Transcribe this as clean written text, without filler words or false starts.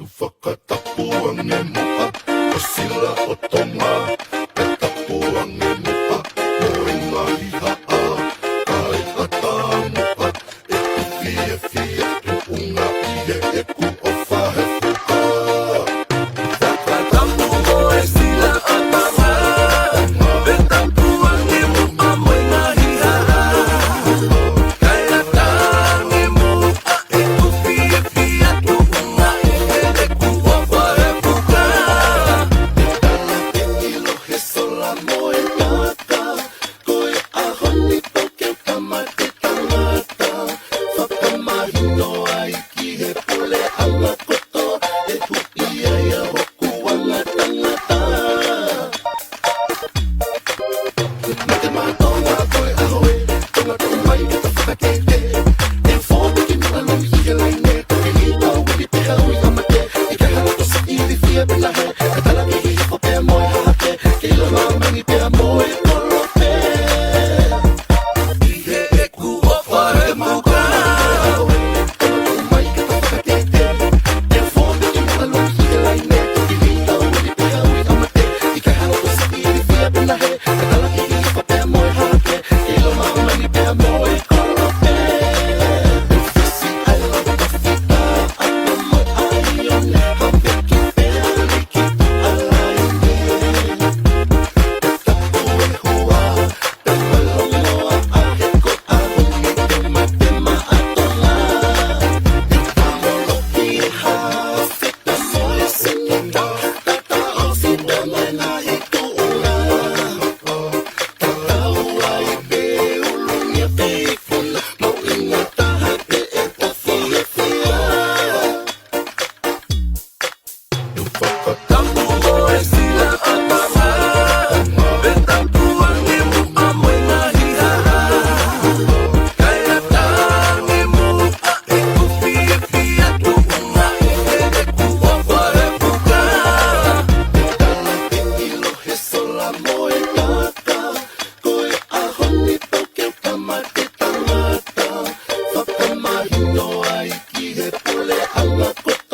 Whakatapu ang emoa, o sila o tonga. Tatapu ang emoa, o ingahiha a. Kahit atamuka, e fia, unga iye e ku o whahepuka. Whakatapu o sila o tonga. Tatapu ang emoa, o ingahiha a. Kahit atamuka, e fia, unga iye e ku o whahepuka. Ilohe sola moe ngata, koe ahon ni toke kamate tangata. Whakamahino ai ki he pule anga koto, e huia ia hoku anga tangata. Mate matonga koe ahoe, tonga tumai e ta whakatete. E fōtu ki nuna loi hige laine, toke hita wili pea ui amate. I ke hana to sa ili fia pela he, e tala ki hi o pea moe hahake, ke ilo mamangi pea moe kolope. Ihe e ku o whahepuka. Whakatapu o sila o tonga. Tatapu ang emoa, o ingahiha a. Kahit atamuka, e fia, unga iye e ku o whahepuka. Ilohe sola moe ngata, koe ahon ni toke kamate tangata. Whakamahino ai ki he pule anga koto.